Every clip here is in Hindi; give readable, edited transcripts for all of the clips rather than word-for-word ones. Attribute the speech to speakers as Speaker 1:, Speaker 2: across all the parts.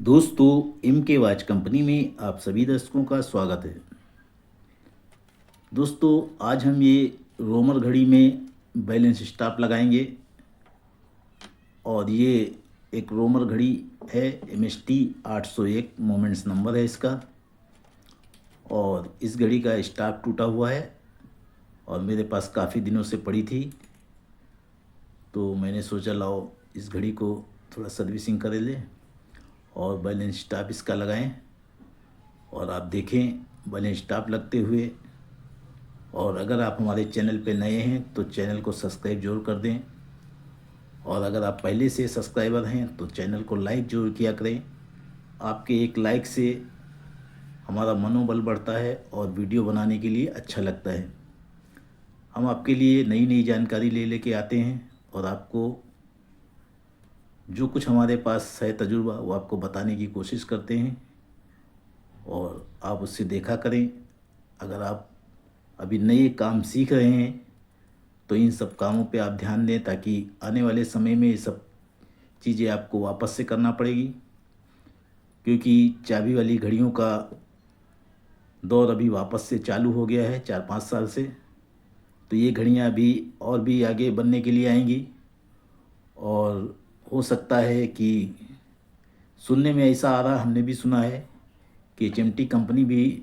Speaker 1: दोस्तों, एम के वॉच कंपनी में आप सभी दर्शकों का स्वागत है। दोस्तों, आज हम ये रोमर घड़ी में बैलेंस स्टॉप लगाएंगे और ये एक रोमर घड़ी है। MST 801 मोमेंट्स नंबर है इसका। और इस घड़ी का स्टॉप टूटा हुआ है और मेरे पास काफ़ी दिनों से पड़ी थी, तो मैंने सोचा लाओ इस घड़ी को थोड़ा सर्विसिंग कर ले और बैलेंस स्टॉप इसका लगाएं। और आप देखें बैलेंस स्टॉप लगते हुए। और अगर आप हमारे चैनल पे नए हैं तो चैनल को सब्सक्राइब जरूर कर दें, और अगर आप पहले से सब्सक्राइबर हैं तो चैनल को लाइक जरूर किया करें। आपके एक लाइक से हमारा मनोबल बढ़ता है और वीडियो बनाने के लिए अच्छा लगता है। हम आपके लिए नई नई जानकारी लेके आते हैं और आपको जो कुछ हमारे पास है तजुर्बा वो आपको बताने की कोशिश करते हैं, और आप उससे देखा करें। अगर आप अभी नए काम सीख रहे हैं तो इन सब कामों पे आप ध्यान दें, ताकि आने वाले समय में ये सब चीज़ें आपको वापस से करना पड़ेगी। क्योंकि चाबी वाली घड़ियों का दौर अभी वापस से चालू हो गया है 4-5 साल से। तो ये घड़ियाँ अभी और भी आगे बनने के लिए आएंगी, और हो सकता है कि सुनने में ऐसा आ रहा, हमने भी सुना है कि HMT कंपनी भी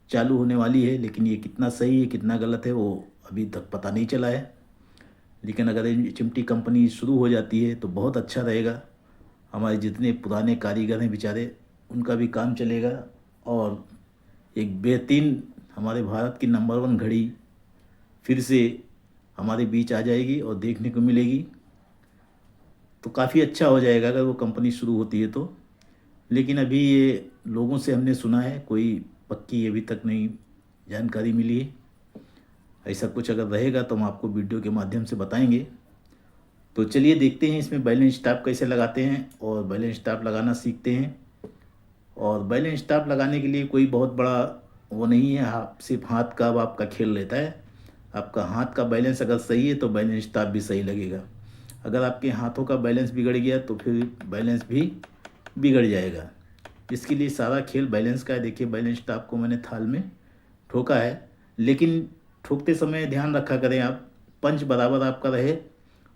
Speaker 1: चालू होने वाली है, लेकिन ये कितना सही है कितना गलत है वो अभी तक पता नहीं चला है। लेकिन अगर HMT कंपनी शुरू हो जाती है तो बहुत अच्छा रहेगा। हमारे जितने पुराने कारीगर हैं बेचारे, उनका भी काम चलेगा, और एक बेहतरीन हमारे भारत की नंबर 1 घड़ी फिर से हमारे बीच आ जाएगी और देखने को मिलेगी। तो काफ़ी अच्छा हो जाएगा अगर वो कंपनी शुरू होती है तो। लेकिन अभी ये लोगों से हमने सुना है, कोई पक्की अभी तक नहीं जानकारी मिली है। ऐसा कुछ अगर रहेगा तो हम आपको वीडियो के माध्यम से बताएंगे। तो चलिए देखते हैं इसमें बैलेंस स्टॉप कैसे लगाते हैं और बैलेंस स्टॉप लगाना सीखते हैं। और बैलेंस स्टॉप लगाने के लिए कोई बहुत बड़ा वो नहीं है, आप सिर्फ हाथ का आपका खेल लेता है। आपका हाथ का बैलेंस अगर सही है तो बैलेंस स्टॉप भी सही लगेगा। अगर आपके हाथों का बैलेंस बिगड़ गया तो फिर बैलेंस भी बिगड़ जाएगा। इसके लिए सारा खेल बैलेंस का है। देखिए बैलेंस स्टॉप को मैंने थाल में ठोका है, लेकिन ठोकते समय ध्यान रखा करें आप, पंच बराबर आपका रहे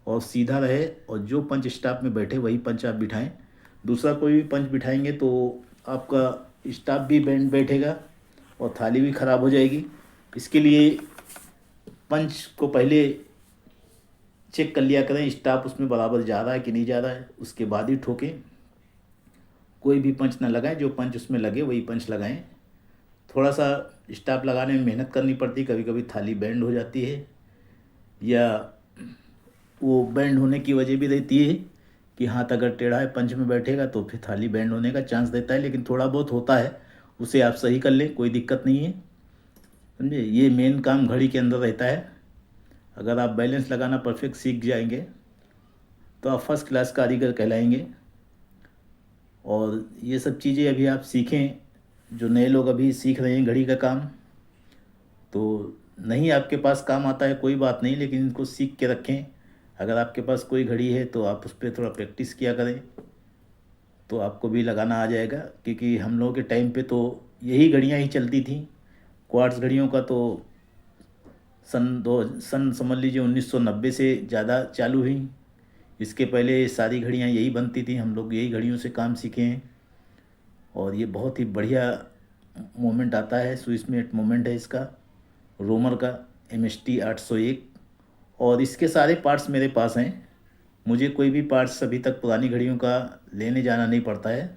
Speaker 1: और सीधा रहे, और जो पंच स्टॉप में बैठे वही पंच आप बिठाएं। दूसरा कोई भी पंच बिठाएंगे तो आपका स्टॉप भी बैंड बैठेगा और थाली भी ख़राब हो जाएगी। इसके लिए पंच को पहले चेक कर लिया करें, स्टॉप उसमें बराबर जा रहा है कि नहीं जा रहा है, उसके बाद ही ठोकें। कोई भी पंच ना लगाएं, जो पंच उसमें लगे वही पंच लगाएं। थोड़ा सा स्टॉप लगाने में मेहनत करनी पड़ती है, कभी कभी थाली बैंड हो जाती है, या वो बैंड होने की वजह भी रहती है कि हाथ अगर टेढ़ा है पंच में बैठेगा तो फिर थाली बैंड होने का चांस रहता है। लेकिन थोड़ा बहुत होता है, उसे आप सही कर लें, कोई दिक्कत नहीं है। समझे, ये मेन काम घड़ी के अंदर रहता है। अगर आप बैलेंस लगाना परफेक्ट सीख जाएंगे तो आप फर्स्ट क्लास कारीगर कहलाएंगे। और ये सब चीज़ें अभी आप सीखें, जो नए लोग अभी सीख रहे हैं घड़ी का काम, तो नहीं आपके पास काम आता है कोई बात नहीं, लेकिन इनको सीख के रखें। अगर आपके पास कोई घड़ी है तो आप उस पर थोड़ा प्रैक्टिस किया करें, तो आपको भी लगाना आ जाएगा। क्योंकि हम लोगों के टाइम पे तो यही घड़ियाँ ही चलती थी। क्वार्ट्स घड़ियों का तो सन समझ लीजिए 1990 से ज़्यादा चालू हुई। इसके पहले सारी घड़ियाँ यही बनती थी, हम लोग यही घड़ियों से काम सीखे हैं। और ये बहुत ही बढ़िया मोमेंट आता है, स्विच मोमेंट है इसका, रोमर का MST 801। और इसके सारे पार्ट्स मेरे पास हैं। मुझे कोई भी पार्ट्स अभी तक पुरानी घड़ियों का लेने जाना नहीं पड़ता है,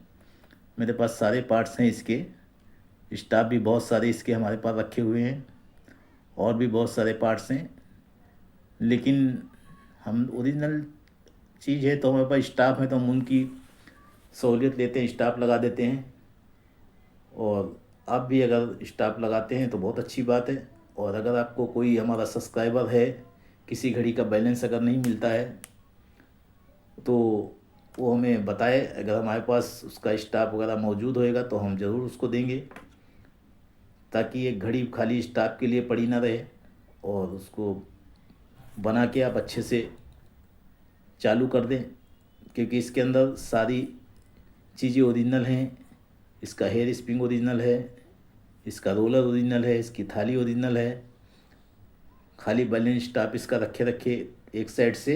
Speaker 1: मेरे पास सारे पार्ट्स हैं इसके। स्टाफ भी बहुत सारे इसके हमारे पास रखे हुए हैं, और भी बहुत सारे पार्ट्स हैं। लेकिन हम ओरिजिनल चीज़ है तो हमारे पास स्टाफ है तो हम उनकी सहूलियत लेते हैं, स्टाफ लगा देते हैं। और आप भी अगर स्टाफ लगाते हैं तो बहुत अच्छी बात है। और अगर आपको कोई हमारा सब्सक्राइबर है, किसी घड़ी का बैलेंस अगर नहीं मिलता है तो वो हमें बताए। अगर हमारे पास उसका स्टाफ वगैरह मौजूद होएगा तो हम ज़रूर उसको देंगे, ताकि ये घड़ी खाली स्टाफ के लिए पड़ी ना रहे, और उसको बना के आप अच्छे से चालू कर दें। क्योंकि इसके अंदर सारी चीज़ें ओरिजिनल हैं। इसका हेयर स्प्रिंग ओरिजिनल है, इसका रोलर ओरिजिनल है, इसकी थाली ओरिजिनल है। खाली बैलेंस स्टाफ इसका रखे रखे एक साइड से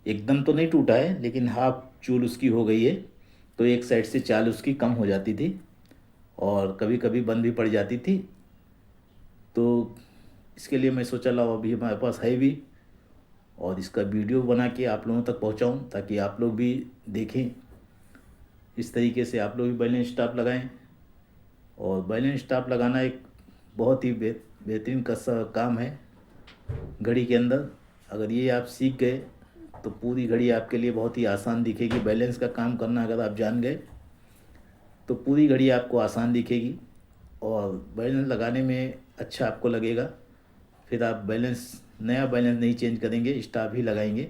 Speaker 1: एकदम तो नहीं टूटा है, लेकिन हाफ चूल उसकी हो गई है, तो एक साइड से चाल उसकी कम हो जाती थी और कभी कभी बंद भी पड़ जाती थी। तो इसके लिए मैं सोचा लाओ अभी हमारे पास है भी, और इसका वीडियो बना के आप लोगों तक पहुंचाऊं ताकि आप लोग भी देखें। इस तरीके से आप लोग भी बैलेंस स्टाफ लगाएं। और बैलेंस स्टाफ लगाना एक बहुत ही बेहतरीन काम है घड़ी के अंदर। अगर ये आप सीख गए तो पूरी घड़ी आपके लिए बहुत ही आसान दिखेगी। बैलेंस का काम करना अगर आप जान गए तो पूरी घड़ी आपको आसान दिखेगी और बैलेंस लगाने में अच्छा आपको लगेगा। फिर आप नया बैलेंस नहीं चेंज करेंगे, स्टाफ ही लगाएंगे।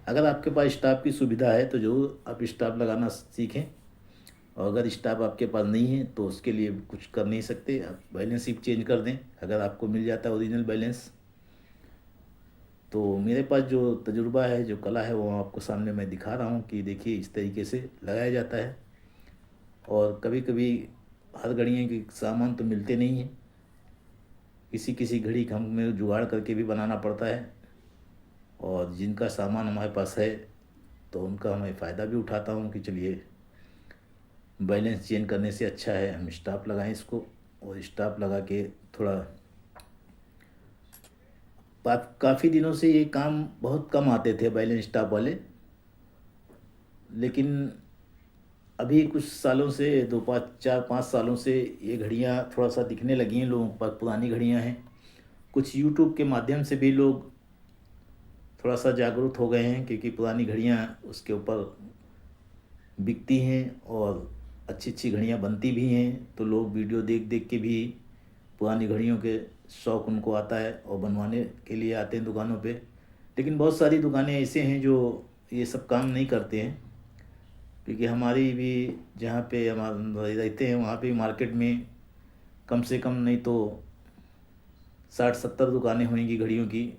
Speaker 1: अगर आपके पास स्टाफ की सुविधा है तो ज़रूर आप स्टाफ लगाना सीखें, और अगर स्टाफ आपके पास नहीं है तो उसके लिए कुछ कर नहीं सकते, आप बैलेंस सिर्फ चेंज कर दें अगर आपको मिल जाता है ओरिजिनल बैलेंस। तो मेरे पास जो तजुर्बा है, जो कला है, वो आपको सामने मैं दिखा रहा हूँ कि देखिए इस तरीके से लगाया जाता है। और कभी कभी हर घड़ियों के सामान तो मिलते नहीं हैं, किसी किसी घड़ी का हमें जुगाड़ करके भी बनाना पड़ता है। और जिनका सामान हमारे पास है तो उनका मैं फ़ायदा भी उठाता हूँ कि चलिए बैलेंस चेंज करने से अच्छा है हम स्टाफ लगाएं इसको। और स्टाफ लगा के थोड़ा काफ़ी दिनों से ये काम बहुत कम आते थे बैलेंस स्टाफ वाले, लेकिन अभी कुछ सालों से 4-5 सालों से ये घड़ियाँ थोड़ा सा दिखने लगी हैं लोगों के पास। पुरानी घड़ियाँ हैं, कुछ यूट्यूब के माध्यम से भी लोग थोड़ा सा जागरूक हो गए हैं, क्योंकि पुरानी घड़ियाँ उसके ऊपर बिकती हैं और अच्छी अच्छी घड़ियाँ बनती भी हैं। तो लोग वीडियो देख देख के भी पुरानी घड़ियों के शौक़ उनको आता है और बनवाने के लिए आते हैं दुकानों पे। लेकिन बहुत सारी दुकानें ऐसे हैं जो ये सब काम नहीं करते हैं, क्योंकि हमारी भी जहाँ पे हम रहते हैं वहाँ पे मार्केट में कम से कम नहीं तो 60-70 दुकानें होंगी घड़ियों की।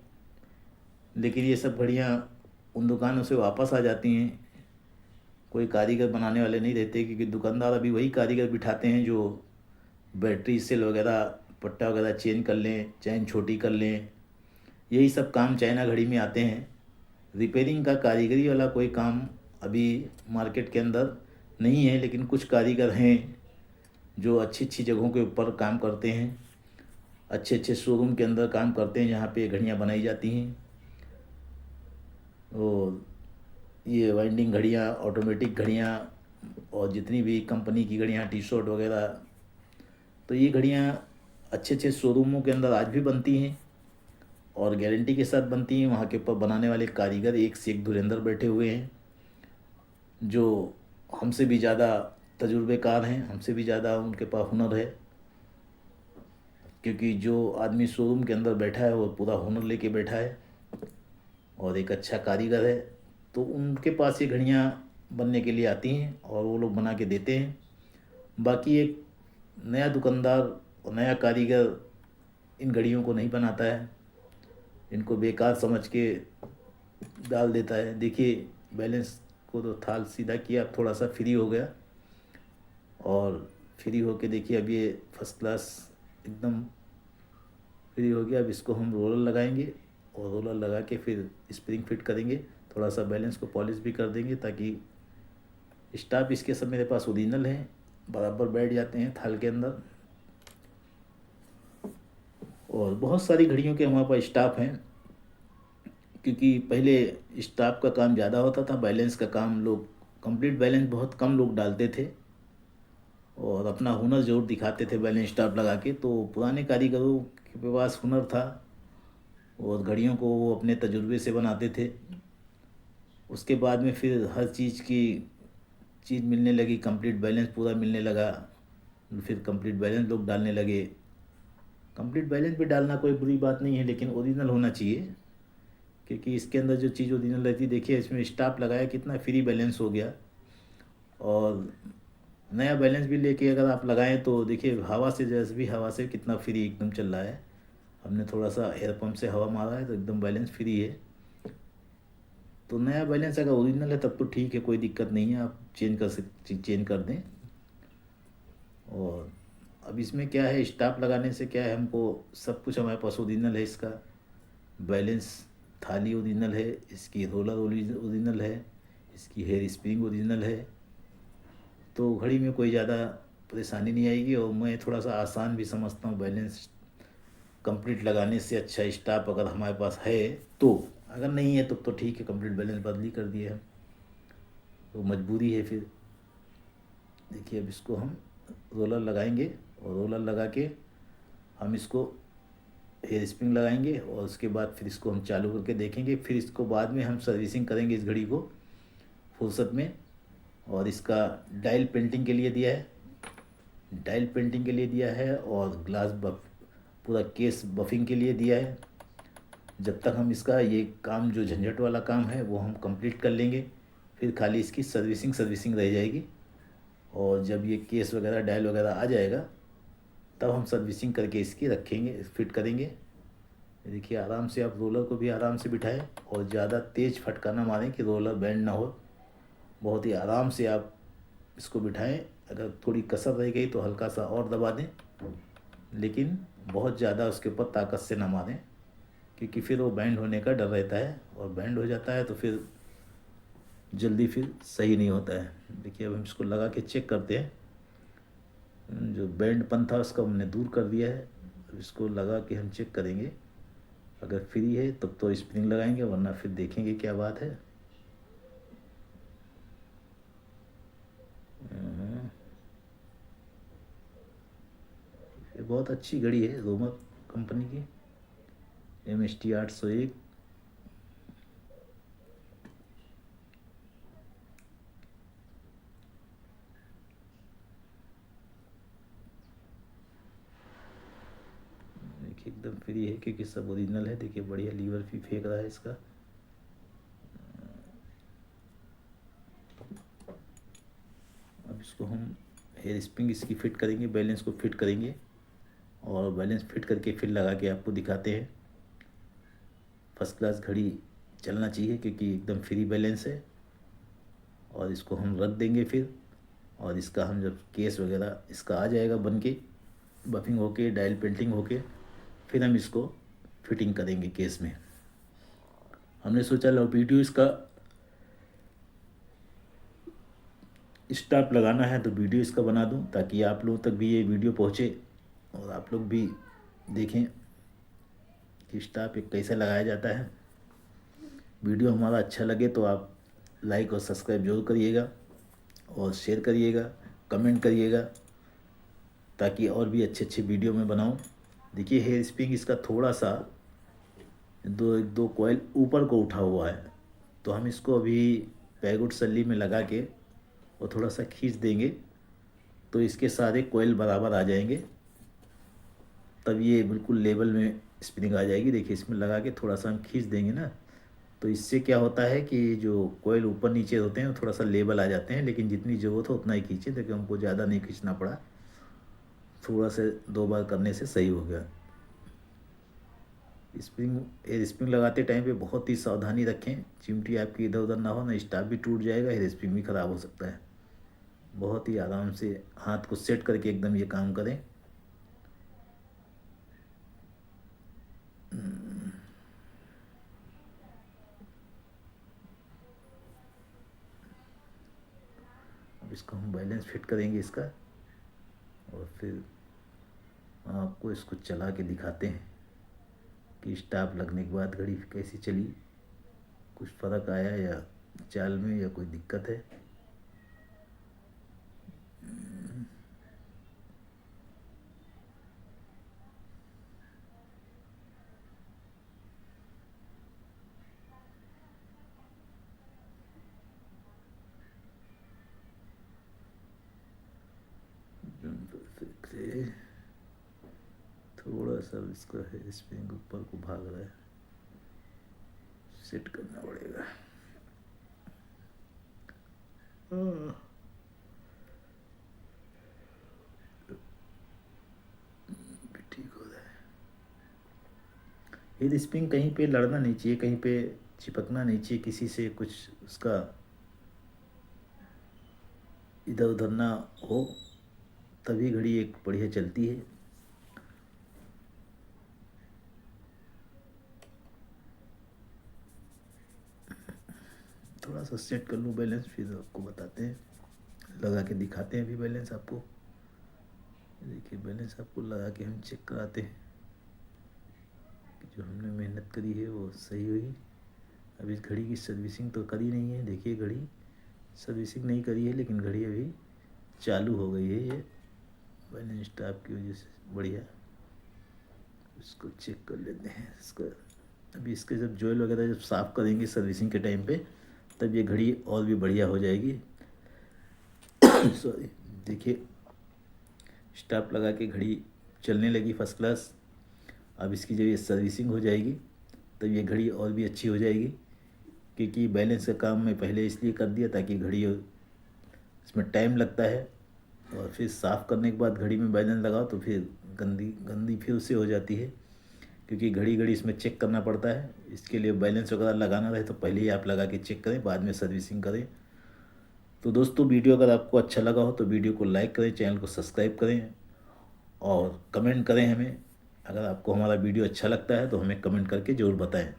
Speaker 1: लेकिन ये सब घड़ियाँ उन दुकानों से वापस आ जाती हैं, कोई कारीगर बनाने वाले नहीं रहते, क्योंकि दुकानदार अभी वही कारीगर बिठाते हैं जो बैटरी सेल वगैरह पट्टा वगैरह चेंज कर लें, चैन छोटी कर लें, यही सब काम चाइना घड़ी में आते हैं। रिपेयरिंग का कारीगरी वाला कोई काम अभी मार्केट के अंदर नहीं है, लेकिन कुछ कारीगर हैं जो अच्छी अच्छी जगहों के ऊपर काम करते हैं, अच्छे अच्छे शोरूम के अंदर काम करते हैं जहाँ पे घड़ियाँ बनाई जाती हैं। और ये वाइंडिंग घड़ियाँ, ऑटोमेटिक घड़ियाँ और जितनी भी कंपनी की घड़ियाँ, टी शर्ट वगैरह, तो ये घड़ियाँ अच्छे अच्छे शोरूमों के अंदर आज भी बनती हैं और गारंटी के साथ बनती हैं। वहाँ के ऊपर बनाने वाले कारीगर एक से एक धुरंधर बैठे हुए हैं, जो हमसे भी ज़्यादा तजुर्बेकार हैं, हमसे भी ज़्यादा उनके पास हुनर है। क्योंकि जो आदमी शोरूम के अंदर बैठा है वो पूरा हुनर लेके बैठा है और एक अच्छा कारीगर है, तो उनके पास ये घड़ियाँ बनने के लिए आती हैं और वो लोग बना के देते हैं। बाकी एक नया दुकानदार और नया कारीगर इन घड़ियों को नहीं बनाता है, इनको बेकार समझ के डाल देता है। देखिए बैलेंस को तो थाल सीधा किया, अब थोड़ा सा फ्री हो गया, और फ्री होके देखिए अब ये फर्स्ट क्लास एकदम फ्री हो गया। अब इसको हम रोलर लगाएंगे और रोलर लगा के फिर स्प्रिंग फिट करेंगे, थोड़ा सा बैलेंस को पॉलिश भी कर देंगे ताकि स्टाफ इसके सब मेरे पास ओरिजिनल हैं, बराबर बैठ जाते हैं थाल के अंदर। और बहुत सारी घड़ियों के हमारे पास स्टाफ हैं, क्योंकि पहले स्टाफ का काम ज़्यादा होता था, बैलेंस का काम लोग कंप्लीट बैलेंस बहुत कम लोग डालते थे और अपना हुनर ज़रूर दिखाते थे बैलेंस स्टाफ लगा के। तो पुराने कारीगरों के पास हुनर था और घड़ियों को वो अपने तजुर्बे से बनाते थे। उसके बाद में फिर हर चीज़ मिलने लगी, कंप्लीट बैलेंस पूरा मिलने लगा, फिर कंप्लीट बैलेंस लोग डालने लगे। कंप्लीट बैलेंस भी डालना कोई बुरी बात नहीं है, लेकिन ओरिजिनल होना चाहिए, क्योंकि इसके अंदर जो चीज़ ओरिजिनल रहती है, देखिए इसमें स्टाफ लगाया कितना फ्री बैलेंस हो गया। और नया बैलेंस भी लेके अगर आप लगाएं तो देखिए हवा से, जैसे भी हवा से कितना फ्री एकदम चल रहा है। हमने थोड़ा सा एयर पंप से हवा मारा है तो एकदम बैलेंस फ्री है। तो नया बैलेंस अगर ओरिजिनल है तब तो ठीक है, कोई दिक्कत नहीं है, आप चेंज कर दें। और अब इसमें क्या है, स्टाफ लगाने से क्या है, हमको सब कुछ हमारे पास ओरिजिनल है। इसका बैलेंस थाली ओरिजिनल है, इसकी रोलर ओरिजिनल है, इसकी हेयर स्प्रिंग ओरिजिनल है। तो घड़ी में कोई ज़्यादा परेशानी नहीं आएगी। और मैं थोड़ा सा आसान भी समझता हूँ बैलेंस कंप्लीट लगाने से। अच्छा स्टाफ अगर हमारे पास है तो, अगर नहीं है तो ठीक है, कंप्लीट बैलेंस बदल ही कर दिए हम, तो मजबूरी है फिर। देखिए अब इसको हम रोलर लगाएंगे, और रोलर लगा के हम इसको हेयर स्प्रिंग लगाएंगे, और उसके बाद फिर इसको हम चालू करके देखेंगे। फिर इसको बाद में हम सर्विसिंग करेंगे इस घड़ी को फुर्सत में। और इसका डायल पेंटिंग के लिए दिया है, डायल पेंटिंग के लिए दिया है, और ग्लास बफ पूरा केस बफिंग के लिए दिया है। जब तक हम इसका ये काम जो झंझट वाला काम है वो हम कंप्लीट कर लेंगे, फिर खाली इसकी सर्विसिंग रह जाएगी। और जब ये केस वगैरह डायल वगैरह आ जाएगा तब हम सर्विसिंग करके इसकी रखेंगे, फिट करेंगे। देखिए आराम से आप रोलर को भी आराम से बिठाएं, और ज़्यादा तेज़ फटका ना मारें कि रोलर बैंड ना हो। बहुत ही आराम से आप इसको बिठाएं। अगर थोड़ी कसर रह गई तो हल्का सा और दबा दें, लेकिन बहुत ज़्यादा उसके ऊपर ताकत से ना मारें, क्योंकि फिर वो बैंड होने का डर रहता है, और बैंड हो जाता है तो फिर जल्दी फिर सही नहीं होता है। देखिए अब हम इसको लगा के चेक करते हैं। जो बैंडपन था उसका हमने दूर कर दिया है। अब इसको लगा के हम चेक करेंगे, अगर फ्री है तब तो स्प्रिंग लगाएंगे, वरना फिर देखेंगे क्या बात है। ये बहुत अच्छी घड़ी है रोमर कंपनी की, MST 801। देखिए एकदम फ्री है, क्योंकि सब ओरिजिनल है। देखिए बढ़िया लीवर भी फेंक रहा है इसका। अब इसको हम हेयर स्प्रिंग इसकी फिट करेंगे, बैलेंस को फिट करेंगे, और बैलेंस फिट करके फिर लगा के आपको दिखाते हैं। फर्स्ट क्लास घड़ी चलना चाहिए, क्योंकि एकदम फ्री बैलेंस है। और इसको हम रख देंगे फिर, और इसका हम जब केस वगैरह इसका आ जाएगा बन के, बफिंग होके डायल पेंटिंग होके, फिर हम इसको फिटिंग करेंगे केस में। हमने सोचा लो वीडियो इसका स्टाफ लगाना है तो वीडियो इसका बना दूं, ताकि आप लोगों तक भी ये वीडियो पहुंचे, और आप लोग भी देखें कि स्टाफ एक कैसे लगाया जाता है। वीडियो हमारा अच्छा लगे तो आप लाइक और सब्सक्राइब जरूर करिएगा, और शेयर करिएगा, कमेंट करिएगा, ताकि और भी अच्छे अच्छे वीडियो मैं बनाऊं। देखिए हेयर स्प्रिंग इसका थोड़ा सा दो दो कॉइल ऊपर को उठा हुआ है, तो हम इसको अभी पैगुड सल्ली में लगा के और थोड़ा सा खींच देंगे, तो इसके सारे कॉइल बराबर आ जाएंगे, तब ये बिल्कुल लेवल में स्प्रिंग आ जाएगी। देखिए इसमें लगा के थोड़ा सा हम खींच देंगे ना, तो इससे क्या होता है कि जो कॉइल ऊपर नीचे होते हैं वो थोड़ा सा लेवल आ जाते हैं। लेकिन जितनी ज़रूरत हो उतना ही खींचे, देखिए हमको ज़्यादा नहीं खींचना पड़ा, थोड़ा से 2 बार करने से सही हो गया। स्प्रिंग एयर स्प्रिंग लगाते टाइम पे बहुत ही सावधानी रखें, चिमटी आपकी इधर उधर ना हो, ना स्टाफ भी टूट जाएगा, एयर स्प्रिंग भी ख़राब हो सकता है। बहुत ही आराम से हाथ को सेट करके एकदम ये काम करें। अब इसको हम बैलेंस फिट करेंगे इसका, और फिर आपको इसको चला के दिखाते हैं कि स्टाफ लगने के बाद घड़ी कैसी चली, कुछ फ़र्क आया या चाल में, या कोई दिक्कत है। से थोड़ा सा इसका है स्प्रिंग ऊपर को भाग रहा है, सेट करना पड़ेगा। ठीक हो रहा है। ये स्प्रिंग कहीं पे लड़ना नहीं चाहिए, कहीं पे चिपकना नहीं चाहिए किसी से, कुछ उसका इधर उधर ना हो, तभी घड़ी एक बढ़िया चलती है। थोड़ा सा सेट कर लूँ बैलेंस, फिर आपको बताते हैं, लगा के दिखाते हैं अभी बैलेंस आपको। देखिए बैलेंस आपको लगा के हम चेक कराते हैं कि जो हमने मेहनत करी है वो सही हुई। अभी इस घड़ी की सर्विसिंग तो करी नहीं है, देखिए घड़ी सर्विसिंग नहीं करी है, लेकिन घड़ी अभी चालू हो गई है। ये बैलेंस स्टॉप की वजह से बढ़िया। इसको चेक कर लेते हैं इसका। अभी इसके जब जॉयल वगैरह जब साफ़ करेंगे सर्विसिंग के टाइम पे, तब ये घड़ी और भी बढ़िया हो जाएगी। सॉरी, देखिए स्टॉप लगा के घड़ी चलने लगी फर्स्ट क्लास। अब इसकी जब ये सर्विसिंग हो जाएगी तब ये घड़ी और भी अच्छी हो जाएगी, क्योंकि बैलेंस का काम मैं पहले इसलिए कर दिया ताकि घड़ी, इसमें टाइम लगता है, और फिर साफ़ करने के बाद घड़ी में बैलेंस लगाओ तो फिर गंदी गंदी फिर उससे हो जाती है, क्योंकि घड़ी घड़ी इसमें चेक करना पड़ता है। इसके लिए बैलेंस वगैरह लगाना रहे तो पहले ही आप लगा के चेक करें, बाद में सर्विसिंग करें। तो दोस्तों वीडियो अगर आपको अच्छा लगा हो तो वीडियो को लाइक करें, चैनल को सब्सक्राइब करें और कमेंट करें हमें। अगर आपको हमारा वीडियो अच्छा लगता है तो हमें कमेंट करके ज़रूर बताएं।